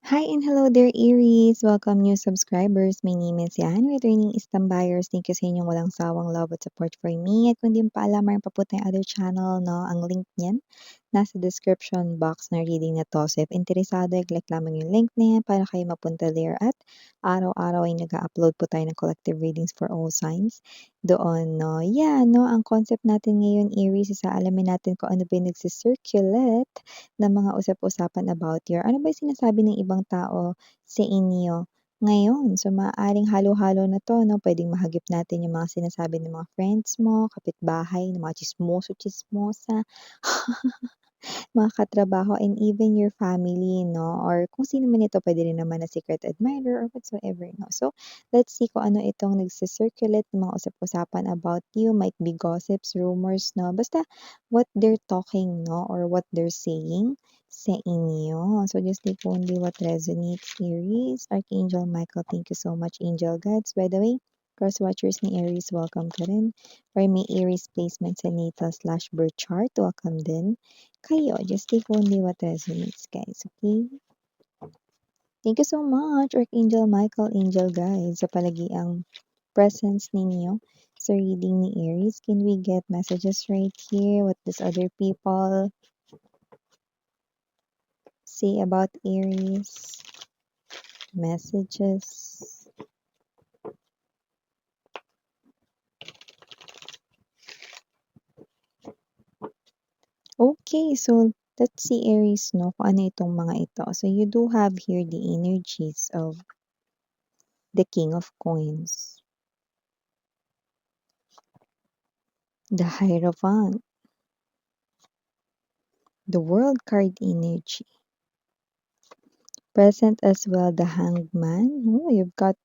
Hi and hello there, Aries! Welcome new subscribers. My name is Yan, returning Istam buyers. Thank you sa inyong walang sawang love at support for me. At kung di mo pa alam, mayroon pa po tayong other channel, no? Ang link niyan nasa description box na reading na to. So if interesado, i-click lamang yung link na yan para kayo mapunta there. At araw-araw ay nag-upload po tayo ng collective readings for all signs doon, no? Yeah, no? Ang concept natin ngayon, Aries, is alamin natin kung ano ba yung nagsisirculate ng mga usap-usapan about your ano ba yung sinasabi ng ibang tao sa inyo ngayon. So, maaaring halo-halo na 'to 'no, puwedeng mahagip natin yung mga sinasabi ng mga friends mo, kapitbahay, ng mga tsismoso-tsismosa, mga katrabaho, and even your family 'no, or kung sino man ito, puwede rin naman na secret admirer or whatsoever 'no. So, let's see kung ano itong nagsi-circulate ng mga usap-usapan about you, might be gossips, rumors 'no, basta what they're talking 'no, or what they're saying sa inyo. So, just take only what resonates, Aries. Archangel Michael, thank you so much, angel guides. By the way, cross watchers ni Aries, welcome ka rin. Or may Aries placement sa natal/birth chart, welcome din kayo. Just take only what resonates, guys, okay? Thank you so much, Archangel Michael, angel guides, sa palagiang presence ninyo sa reading ni Aries. Can we get messages right here? What does other people say about Aries? Messages. Okay, so let's see, Aries, no, kung ano itong mga ito. So you do have here the energies of the King of Coins, the Hierophant, the World card energy. Present as well the Hanged Man. Oh, you've got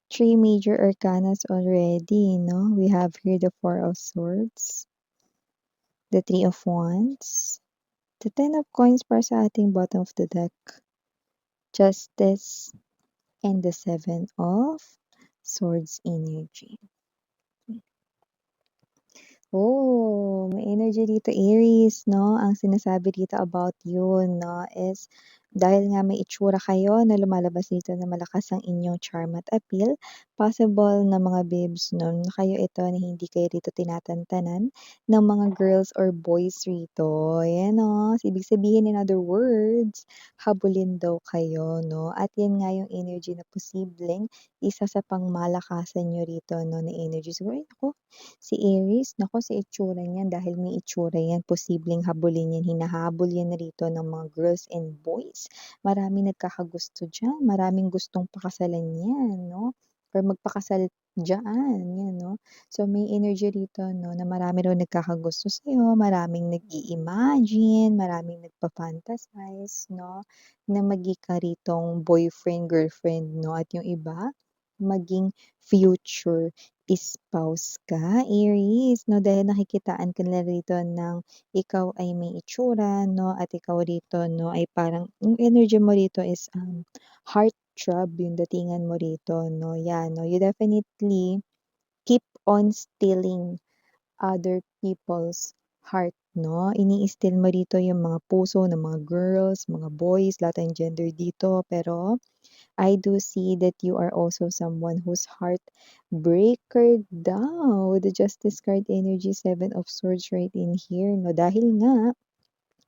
three major arcanas already, no? We have here the Four of Swords, the Three of Wands, the Ten of Coins para sa ating bottom of the deck, Justice, and the Seven of Swords energy. Oh, may energy dito, Aries, no? Ang sinasabi dito about you, no, is dahil nga may itsura kayo na lumalabas dito na malakas ang inyong charm at appeal, possible na mga babes, no, na kayo ito na hindi kayo rito tinatantanan ng mga girls or boys rito. Yan, no? So, ibig sabihin, in other words, habulin daw kayo, no? At yan nga yung energy na posibleng isa sa pangmalakasan nyo rito, no, na energy. So, ay, ako, si Aries, naku, sa itsura niyan, dahil may itsura yan, posibleng habulin yan, hinahabol yan rito ng mga girls and boys. Maraming nagkakagusto diyan, maraming gustong pakasalan yan, 'no, or magpakasal diyaan, yan 'no. So, may energy rito 'no, na marami raw nagkakagusto sa'yo, maraming nag-i-imagine, maraming nagfa-fantasize 'no, na ka ritong boyfriend, girlfriend 'no, at yung iba, maging future spouse ka, Aries, 'no, dahil nakikitaan ka nila rito ng ikaw ay may itsura, 'no, at ikaw rito, 'no, ay parang yung energy mo rito is, heart throb yung datingan mo rito, 'no, 'yan, 'no. You definitely keep on stealing other people's heart, 'no. Ini-steal mo rito yung mga puso ng mga girls, mga boys, lahat ng gender dito, pero I do see that you are also someone whose heartbreaker daw with the Justice card energy, Seven of Swords right in here, no? Dahil nga,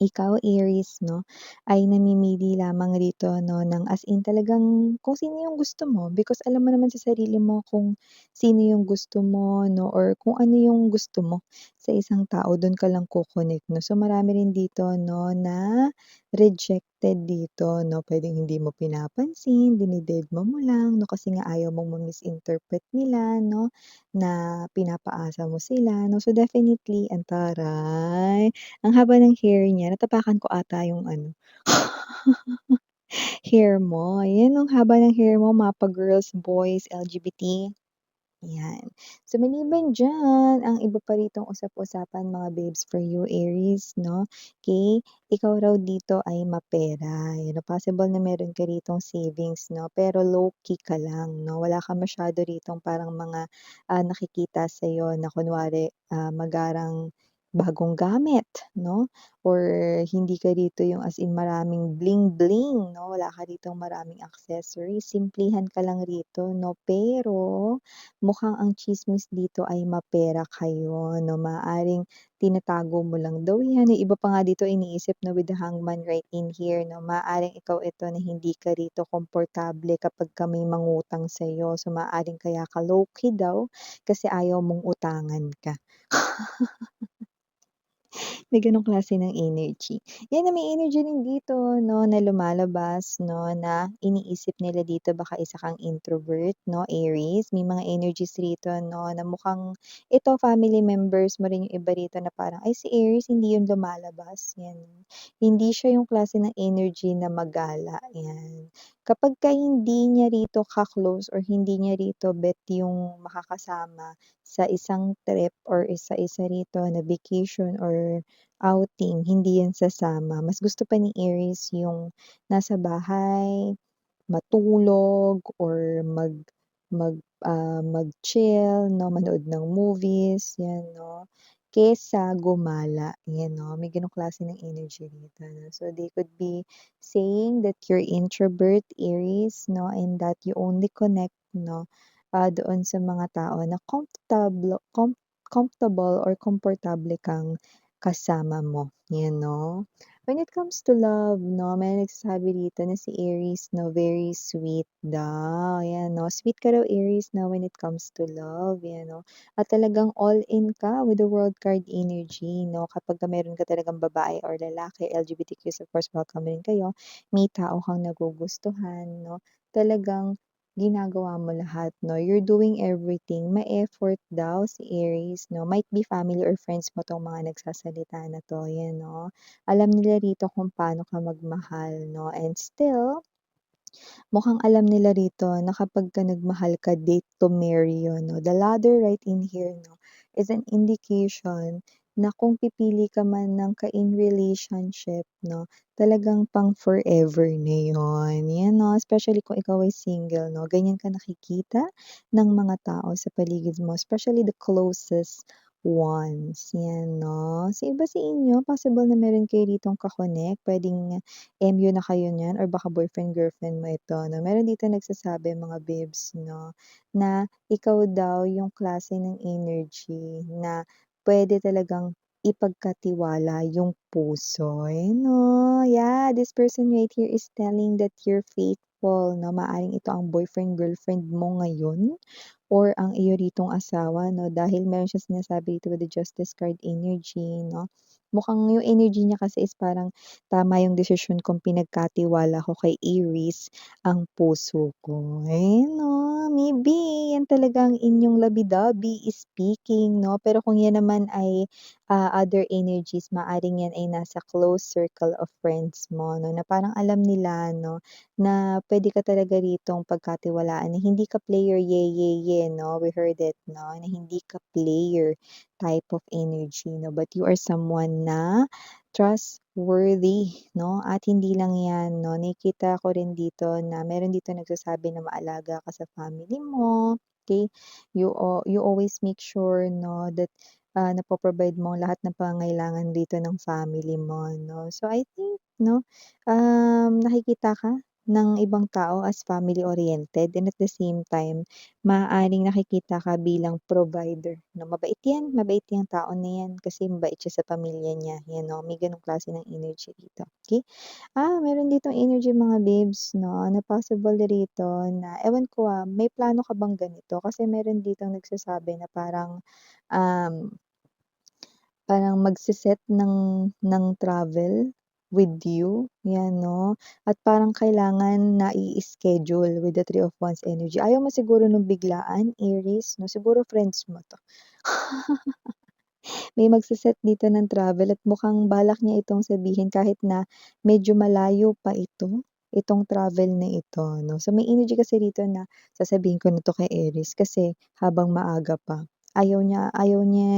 ikaw, Aries, 'no, ay namimili lamang rito 'no, ng as in talagang kung sino yung gusto mo because alam mo naman sa sarili mo kung sino yung gusto mo 'no, or kung ano yung gusto mo sa isang tao, dun ka lang ko-connect 'no. So, marami rin dito 'no, na rejected dito 'no, puwedeng hindi mo pinapansin, dinededma mo lang 'no, kasi nga ayaw mong ma-misinterpret nila 'no, na pinapaasa mo sila 'no. So, definitely ang taray! Ang haba ng hair niya, natapakan ko ata yung ano, hair mo. Yan ang haba ng hair mo, mapa-girls, boys, LGBT, yan. So, maliban diyan, ang iba pa ritong usap-usapan mga babes for you, Aries, 'no, okey, ikaw raw dito ay mapera, you know, possible na meron ka ritong savings 'no, pero low-key ka lang 'no, wala kang masyado ritong parang mga, nakikita sa'yo na kunwari, magarang bagong gamit 'no, or hindi ka rito yung as in maraming bling-bling 'no, wala ka ditong maraming accessories, simplehan ka lang rito 'no. Pero mukhang ang tsismis dito ay mapera kayo 'no, maaaring tinatago mo lang daw 'yan. Yung iba pa nga dito iniisip na with the hangman right in here 'no, maaaring ikaw ito na hindi ka rito komportable kapagka may mangutang sa'yo. So, maaaring kaya ka low-key daw kasi ayaw mong utangan ka. May gano'ng klase ng energy. 'Yan na may energy rin dito 'no, na lumalabas 'no, na iniisip nila dito baka isa kang introvert 'no, Aries. May mga energies rito 'no, na mukhang ito family members mo rin yung iba rito na parang, "Ay si Aries hindi yun lumalabas." 'Yan. Hindi siya yung klase ng energy na magala, 'yan. Kapagka hindi niya rito ka-close or hindi niya rito bet yung makakasama sa isang trip or isa-isa rito na vacation or outing, hindi yan sasama. Mas gusto pa ni Aries yung nasa bahay, matulog or mag-chill 'no, manood ng movies, 'yan 'no, kesa gumala, 'yan 'no. May gano'ng klase ng energy dito 'no. So, they could be saying that you're introvert, Aries 'no, and that you only connect 'no, doon sa mga tao na comfortable or komportable kang kasama mo, 'yan 'no. When it comes to love 'no, may nagsasabi dito na si Aries 'no, very sweet daw, 'yan 'no. Sweet ka raw Aries na when it comes to love, 'yan 'no. At talagang all in ka with the World card energy 'no, kapagka meron ka talagang babae or lalaki, LGBTQs of course welcome rin kayo, may tao kang nagugustuhan 'no, talagang ginagawa mo lahat 'no, you're doing everything. May effort daw si Aries 'no, might be family or friends mo 'tong mga nagsasalita na 'to, 'yan 'no. Alam nila rito kung paano ka magmahal 'no, and still mukhang alam nila rito na kapagka nagmahal ka, date to marry yun 'no. The ladder right in here 'no, is an indication na kung pipili ka man ng ka-in relationship 'no, talagang pang forever na yun. Yan 'no, especially kung ikaw ay single 'no, ganyan ka nakikita ng mga tao sa paligid mo, especially the closest ones, yan 'no. Sa iba sa inyo, possible na meron kayo ditong ka-connect, puwedeng MU na kayo niyan or baka boyfriend, girlfriend mo ito 'no. Meron dito nagsasabi mga babes 'no, na ikaw daw yung klase ng energy na puwede talagang ipagkatiwala yung puso, eh, 'no. Yeah, this person right here is telling that you're faithful 'no. Maaaring ito ang boyfriend, girlfriend mo ngayon or ang iyo ritong asawa 'no, dahil meron siyang sinasabi dito with the Justice card energy 'no. Mukhang yung energy niya kasi is parang tama yung desisyon kong pinagkatiwala ko kay Aries ang puso ko. Ayun 'no, maybe yan talaga ang inyong labi-dabi is speaking 'no, pero kung yan naman ay, other energies maaaring yan ay nasa close circle of friends mo 'no, na parang alam nila 'no, na puwede ka talaga ritong pagkatiwalaan na hindi ka player ye, ye, ye 'no, we heard it 'no, na hindi ka player type of energy 'no, but you are someone na trustworthy 'no, at hindi lang 'yan 'no, nakikita ko rin dito na meron dito nagsasabi na maalaga ka sa family mo, okey. You always make sure 'no that, napo-provide mo ang lahat ng pangangailangan dito ng family mo 'no. So I think 'no, nakikita ka ng ibang tao as family oriented and at the same time maaaring nakikita ka bilang provider 'no, mabait 'yang tao na 'yan kasi mabait siya sa pamilya niya, 'yan 'no, may gano'ng klase ng energy dito, okey. Meron ditong energy mga babes 'no, na possible rito na ewan ko, may plano ka bang ganito? Kasi meron ditong nagsasabi na um parang ng travel with you, 'yan 'no, at parang kailangan na i-schedule with the Three of Wands energy. Ayaw mo siguro nung biglaan, Aries 'no, siguro friends mo 'to. May dito ng travel at mukhang balak niya itong sabihin kahit na medyo malayo pa itong travel na ito 'no. So, may energy kasi rito na sasabihin ko na 'to kay Aries kasi habang maaga pa. Ayaw niya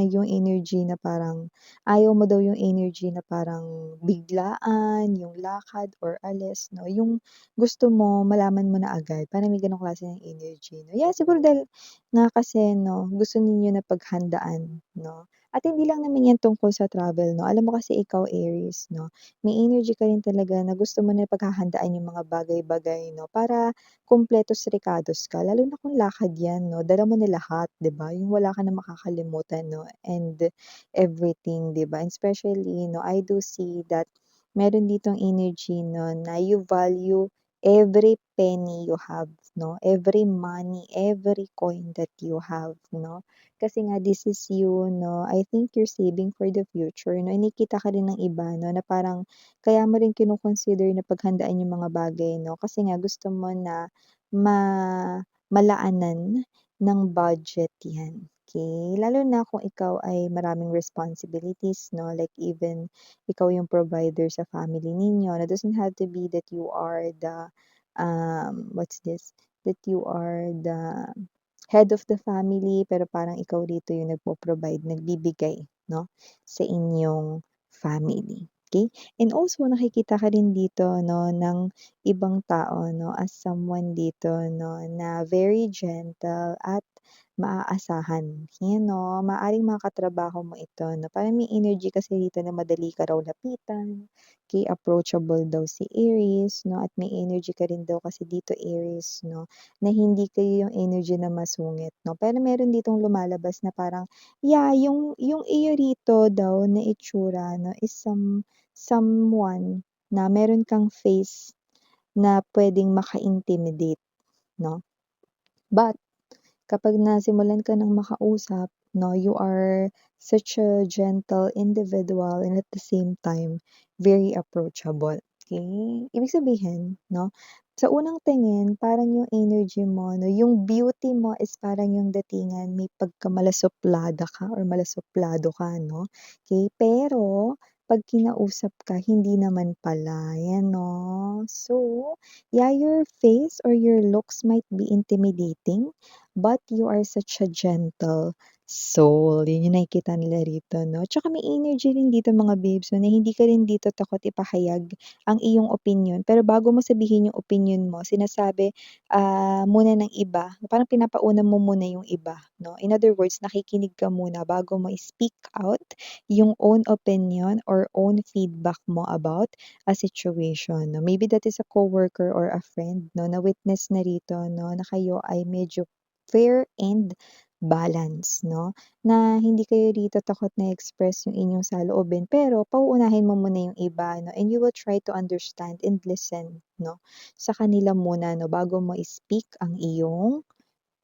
yung energy na parang ayaw mo daw yung energy na parang biglaan, yung lakad or alis 'no, yung gusto mo malaman mo na agad, parang may gano'ng klase ng energy 'no. Yeah, siguro dahil nga kasi 'no, gusto ninyo na paghandaan 'no. At hindi lang naman 'yan tungkol sa travel 'no, alam mo kasi ikaw Aries 'no, may energy ka rin talaga na gusto mo na paghahandaan yung mga bagay-bagay 'no, para kumpletos rikados ka lalo na kung lakad 'yan 'no, dala mo na lahat 'di ba, yung wala ka na makakalimutan 'no, and everything 'di ba? And especially 'no, I do see that meron ditong energy 'no, na you value every penny you have 'no, every money, every coin that you have 'no. Kasi nga this is you 'no, I think you're saving for the future 'no, nakikita ka rin ng iba 'no, na parang kaya mo rin kino-consider na paghandaan yung mga bagay 'no, kasi nga gusto mo na ma malaanan ng budget 'yan, okey? Lalo na kung ikaw ay maraming responsibilities 'no, like even ikaw yung provider sa family ninyo, it doesn't have to be that you are the, what's this, that you are the head of the family, pero parang ikaw dito yung nagpo-provide, nagbibigay 'no, sa inyong family, okey? And also nakikita ka rin dito 'no, ng ibang tao 'no, as someone dito 'no, na very gentle at maaasahan. 'Yan 'no, maaaring mga katrabaho mo ito 'no, parang may energy kasi dito na madali ka raw lapitan, okey, approachable daw si Aries 'no, at may energy ka rin daw kasi dito Aries 'no, na hindi kayo yung energy na masungit 'no. Pero meron ditong lumalabas na parang, yeah, yung iyo rito daw na itsura 'no is someone na meron kang face na puwedeng maka-intimidate 'no. But kapag nasimulan ka ng makausap 'no, you are such a gentle individual and at the same time, very approachable, okey? Ibig sabihin 'no, sa unang tingin parang yung energy mo 'no, yung beauty mo is parang yung datingan may pagka-malasuplada ka or malasuplado ka 'no, okey? Pero 'pag kinausap ka hindi naman pala, 'yan 'no. So, yeah, your face or your looks might be intimidating, but you are such a gentle soul. Yun yung nakikita nila rito 'no. Tsaka may energy rin dito mga babes 'no, na hindi ka rin dito takot ipahayag ang iyong opinyon. Pero bago mo sabihin yung opinyon mo, sinasabi, muna ng iba, parang pinapauna mo muna yung iba 'no. In other words, nakikinig ka muna bago mo i-speak out yung own opinion or own feedback mo about a situation 'no. Maybe that is a coworker or a friend 'no, na witness na rito 'no, na kayo ay medyo fair and balance 'no, na hindi kayo dito takot na i-express yung inyong saloobin pero pauunahin mo muna yung iba 'no, and you will try to understand and listen 'no, sa kanila muna 'no, bago mo i-speak ang iyong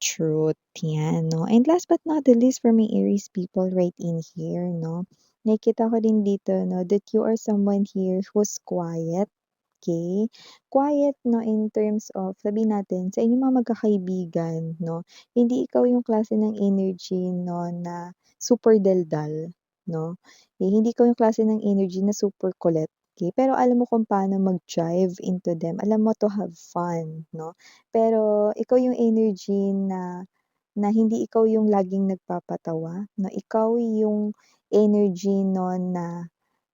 truth, 'yan 'no. And last but not the least for my Aries people right in here 'no, nakikita ko din dito 'no, that you are someone here who's quiet. Okay, quiet 'no, in terms of sabihin natin sa inyong mga magkakaibigan 'no, hindi ikaw yung klase ng energy 'no, na super daldal 'no, hindi ikaw yung klase ng energy na super kulit, okey. Pero alam mo kung paano mag-drive into them, alam mo to have fun 'no. Pero ikaw yung energy na hindi ikaw yung laging nagpapatawa 'no, ikaw yung energy 'no na,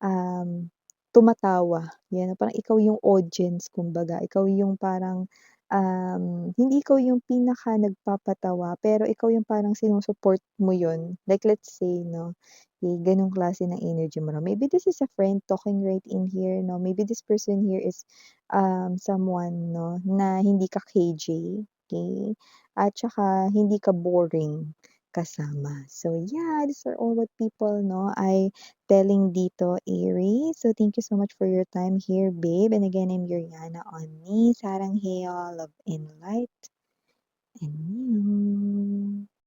um, tumatawa, 'yan parang ikaw yung audience kumbaga, ikaw yung parang, hindi ikaw yung pinaka nagpapatawa pero ikaw yung parang sinu-support mo yun. Like let's say 'no, ganong klase ng energy mo 'no. Maybe this is a friend talking right in here 'no, maybe this person here is, someone 'no na hindi ka KJ, okey? At saka hindi ka boring kasama. So yeah, these are all what people 'no, ay telling dito, Aries. So thank you so much for your time here, babe. And again, I'm Yuriana on me, Sarang Hayo, love and light.